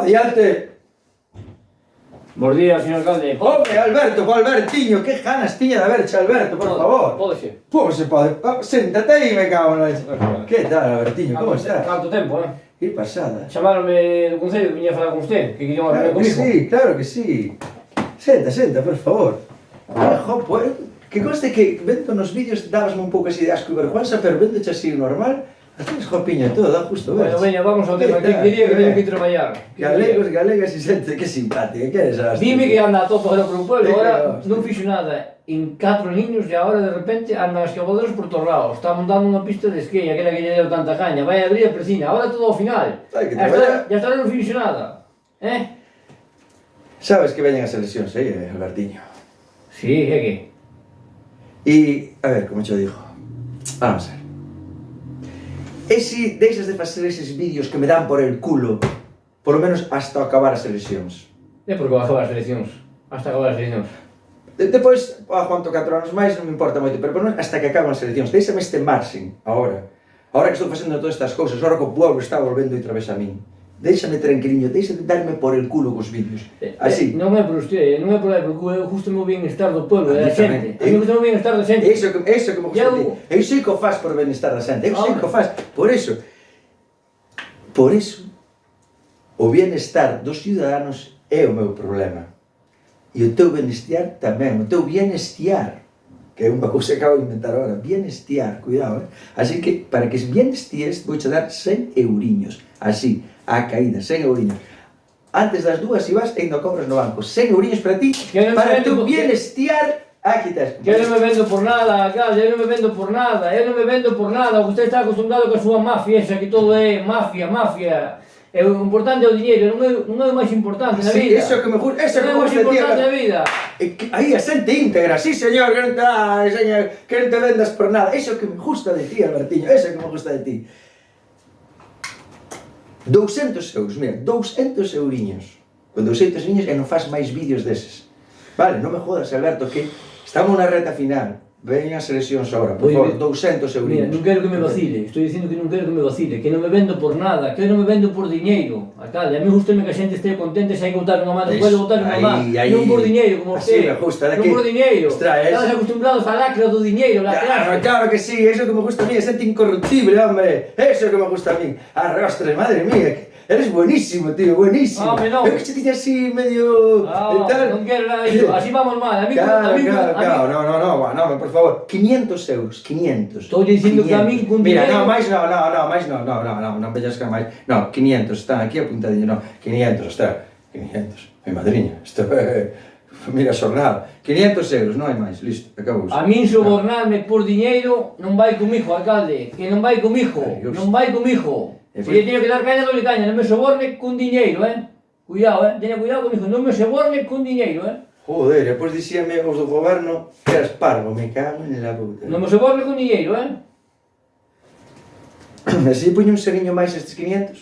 Adiante. Bos días, señor alcalde. Home, Alberto, Albertiño, que ganas tiña de verche, Alberto, por favor. Pode ser. Como se pode? Séntate aí, me cago na leche. Que tal, Albertiño, como estás? Canto tempo, Que pasada. Chamaronme do concello que viña a falar con usted, que quería unha Claro reunión que comigo. sí, claro que sí. Senta, por favor. Pues, que conste que vendo nos vídeos dabasme un pouco así de asco e vergüenza, pero vendoche así normal, tienes jopiña e todo, dá justo ver. Bueno, veña, vamos ao tema. Que quería que teño que traballar. Galegos, galegas e xente, que simpática, que eres a... Dime que anda a topo agora por un pueblo, Sí, agora que non fixo nada en 4 niños e agora de repente andan as escavadoras por todos lados. Está montando unha pista de esquí, aquela que lle deu tanta caña, vai abrir a presina, agora todo ao final. Hai que traballar. Ya está non fixo nada. Sabes que veñen as eleccións, Albertiño? Sí, é que? E, a ver, como te digo, vamos a ver. E si deixas de facer eses vídeos que me dan por el culo, por lo menos hasta acabar as eleccións? É porque vai acabar as eleccións. Hasta acabar as eleccións. Depois, aguanto 4 anos máis, non me importa moito, pero por lo menos hasta que acaban as eleccións. Deixame este marxen, agora. Agora que estou facendo todas estas cousas, agora que o pueblo está volvendo outra vez a min. Déixame tranquiliño, déixame darme por el culo cos vídeos. Así. Non é por usted, non é por aí, porque eu justo o bienestar do pueblo, da xente. A mí gusta o bienestar da xente. Eso que me gusta a ti. Eu sei que o faz por bienestar da xente, eu sei que o faz. Por eso, o bienestar dos ciudadanos é o meu problema. E o teu bienestar tamén, o teu bienestar, que é unha cousa que acabo de inventar agora, bienestar, cuidado, Así que, para que bienesties, vou che dar 100 euriños, así, a caída, 100 euriños. Antes das 2 si vas, ainda cobras no banco, 100 euriños para ti, para tu bienestiar, aquí estás. Que eu non me vendo por nada, alcalde, eu non me vendo por nada, o que usted está acostumbrado con a súa mafia, esa que todo é mafia. O importante é o dinheiro, non é o máis importante na vida. Eso que me gusta, eso que me gusta, tío. Non é o máis importante na vida. Aí a xente íntegra, sí señor, que non te vendas por nada. Eso que me gusta de ti, Albertiño, eso que me gusta de ti. 200 euros, mira, 200 euriños. Con 200 euriños e non faz máis vídeos deses. Vale, non me jodas, Alberto, que estamos na reta final. Veñen as eleccións agora, por favor, 200 euriños. Mira, non quero que me vacile, estou dicindo que non quero que me vacile, que non me vendo por nada, que non me vendo por diñeiro. Alcalde, a mí gustame que a xente este contente se hai que botar unha má, non pode botar unha má. Non por diñeiro, como así usted. Me gusta, non por diñeiro. Estás acostumbrados á lacra do diñeiro, Claro que sí, eso que me gusta a mí, é xente incorruptible, hombre. Eso que me gusta a mí. Arrostres, madre mía, eres buenísimo, tío, buenísimo. No. Eu que che tiña así medio... Non quero nada disso, así vamos mal. Claro, no, por favor. 500 euros, 500. Estou dicindo que a mí con dinero... Mira, máis non veñas que máis. No, 500, están aquí apuntadinho, no. 500, está, 500. Mi madriña, isto é... Mira, xornada. 500 euros, non hai máis, listo, acabou. A min sobornarme por diñeiro non vai comigo, alcalde, que non vai comigo, non vai comigo. Se lle teño que dar caña, dole caña, non me soborne con diñeiro, Cuidado, teña cuidado comigo, non me soborne con diñeiro, Joder, depois dixíame os do goberno que eras parvo, me cago en la puta. Non me soborne con diñeiro, Así poño un seriño máis estes 500.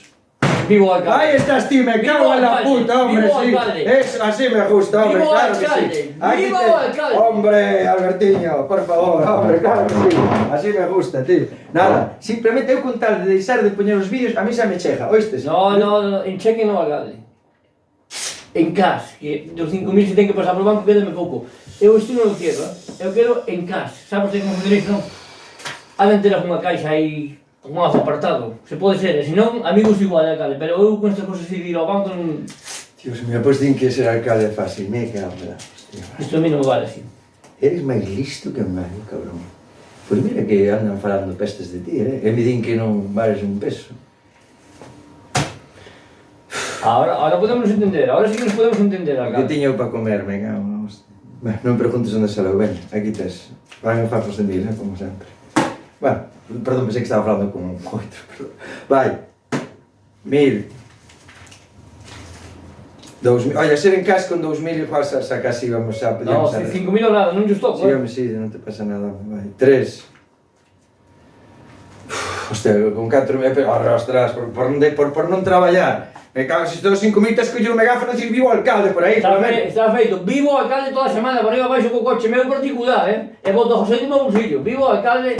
Vivo o alcalde. Aí estás ti, me cago en la puta, hombre, sí. Eso, así me gusta, hombre, claro que sí. Vivo o alcalde. Hombre, Albertiño, por favor, hombre, claro que sí. Así me gusta, tío. Nada, simplemente eu con tal de deixar de poñer os vídeos, a mí xa me chega, oístes? No, en cheque non, alcalde. En cash, que dos 5.000 se ten que pasar por banco, quédame pouco. Eu isto non o quero, eu quero en cash. Sabes como funcionáis, non? Ha de ter unha caixa aí, un mazo apartado, se pode ser, se non, amigos igual, alcalde, pero eu con estas cosas de ir ao banco non... Dios mío, pois din que ser alcalde é fácil, me cago en la hostia. Isto a mí non me vale así. Eres máis listo que un gallo, cabrón. Pois mira que andan falando pestes de ti, E me din que non vales un peso. Ahora podemos entender, ahora sí que nos podemos entender, alcalde. Que tiño para comer, me cago en la hostia. Non me preguntes onde se lo veña, aquí tes. Van en fartos de mil, como sempre. Bueno, perdón, pensei que estaba falando con outro, perdón. Vai. 1000. 2000. Oye, ser en cash con 2000 igual xa casi vamos a pedir. No, 5.000 ou nada, non yo toco, Sí, home, sí, non te pasa nada. Vai. 3. Hostia, con 4.000, ostras, por non traballar. Me cago, se estou 5.000 te escollo un megáfono e dicir vivo alcalde por aí. Está feito, vivo alcalde toda a semana, por arriba baixo co coche meu particular, E boto a José no meu bolsillo, vivo alcalde.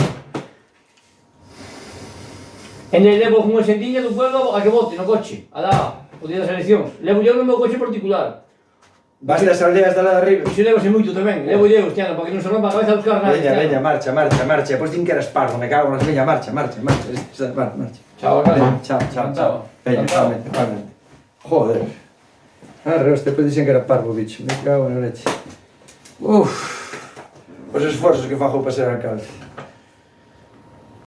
E ne levo unha sentiña do pueblo a que bote no coche, alá. o día das eleccións. Levo eu no meu coche particular. Vas das aldeas da lá de arriba. Iso levase moito tamén. Levo eu este ano, para que non se rompa a cabeza a buscar nada. Veña, marcha. Pois din que eras parvo, me cago nas. Veña, marcha. Marcha. Chao, alcalde. Chao. Veña, igualmente. Joder. Arre, despois dixen que era parvo, bicho. Me cago na leche. Os esforzos que fago para ser alcalde.